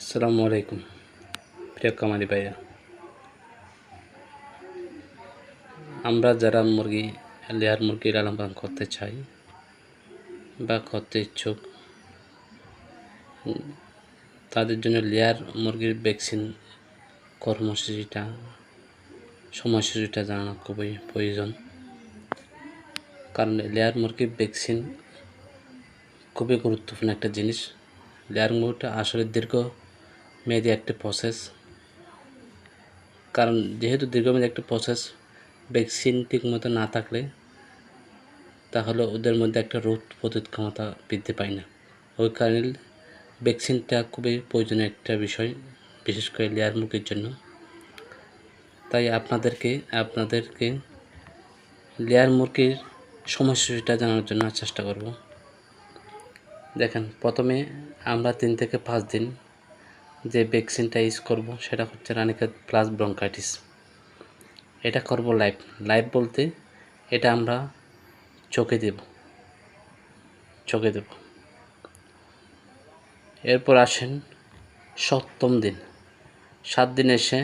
আসসালামু আলাইকুম প্রিয় খামারি ভাইরা, আমরা যারা লেয়ার মুরগির লালন পালন করতে চাই বা করতে ইচ্ছুক, তাদের জন্য লেয়ার মুরগির ভ্যাকসিন সময়সূচিটা জানানো খুবই প্রয়োজন। কারণ লেয়ার মুরগির ভ্যাকসিন খুবই গুরুত্বপূর্ণ একটা জিনিস। লেয়ার মুরগিটা আসলে দীর্ঘমেয়াদী একটা প্রসেস। কারণ যেহেতু দীর্ঘমেয়াদী একটা প্রসেস, ভ্যাকসিন ঠিকমতো না থাকলে তাহলে ওদের মধ্যে একটা রোগ প্রতিরোধ ক্ষমতা বৃদ্ধি পায় না। ওই কারণে ভ্যাকসিনটা খুবই প্রয়োজনীয় একটা বিষয়, বিশেষ করে লেয়ার মুরগির জন্য। তাই আপনাদেরকে লেয়ার মুরগির সময়সূচিটা জানার জন্য চেষ্টা করব। দেখেন, প্রথমে আমরা 3 থেকে 5 দিন যে ভ্যাকসিনটা ইউজ করব সেটা হচ্ছে রানীক্ষেত প্লাস ব্রঙ্কাইটিস। এটা করব লাইভ বলতে এটা আমরা চোখে দেব। এরপর আসেন 7ম দিন, 7 দিন এসে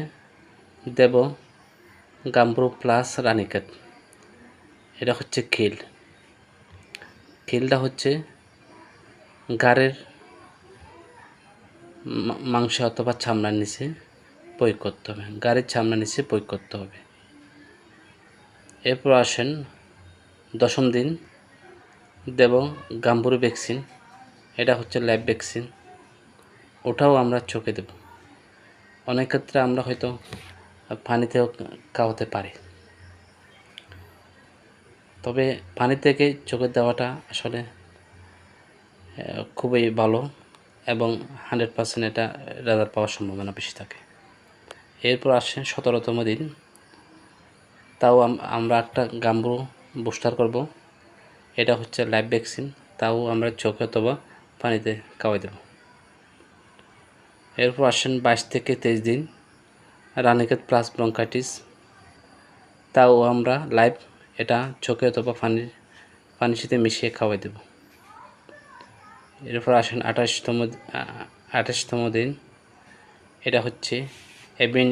দেব গাম্বুরো প্লাস রানীক্ষেত। এটা হচ্ছে খিলটা হচ্ছে গাড়ের মাংস অথবা চামড়ার নিচে প্রয়োগ করতে হবে, গাড়ির চামড়ার নিচে প্রয়োগ করতে হবে। এরপর আসেন 10ম দিন, দেব গাম্বুরো ভ্যাকসিন। এটা হচ্ছে লাইভ ভ্যাকসিন, ওটাও আমরা চোখে দেব। অনেক ক্ষেত্রে আমরা হয়তো পানিতেও খাওয়াতে পারি, তবে পানি থেকে চোখে দেওয়াটা আসলে খুবই ভালো এবং 100% এটা রেজাল্ট পাওয়ার সম্ভাবনা বেশি থাকে। এরপর আসে 17তম দিন, তাও আমরা একটা গাম্বুরো বুস্টার করব। এটা হচ্ছে লাইভ ভ্যাকসিন, তাও আমরা চোখে অথবা পানিতে খাওয়াই দেব। এরপর আসেন 22 থেকে 23 দিন, রানীক্ষেত প্লাস ব্রঙ্কাইটিস, তাও আমরা লাইভ, এটা চোখে অথবা পানির সাথে মিশিয়ে খাওয়াই দেব। এরপর আসেন 28তম দিন, এটা হচ্ছে এভিয়ান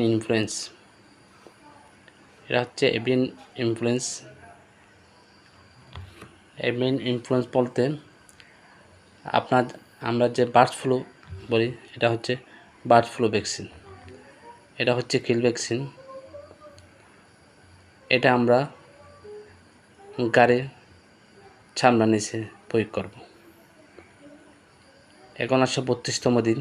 ইনফ্লুয়েন্স বলতে আমরা যে বার্ড ফ্লু বলি, এটা হচ্ছে বার্ড ফ্লু ভ্যাকসিন। এটা হচ্ছে কিল ভ্যাকসিন, এটা আমরা গাড়ির চামড়ার নিচে প্রয়োগ করব। এখন আসে 32তম দিন,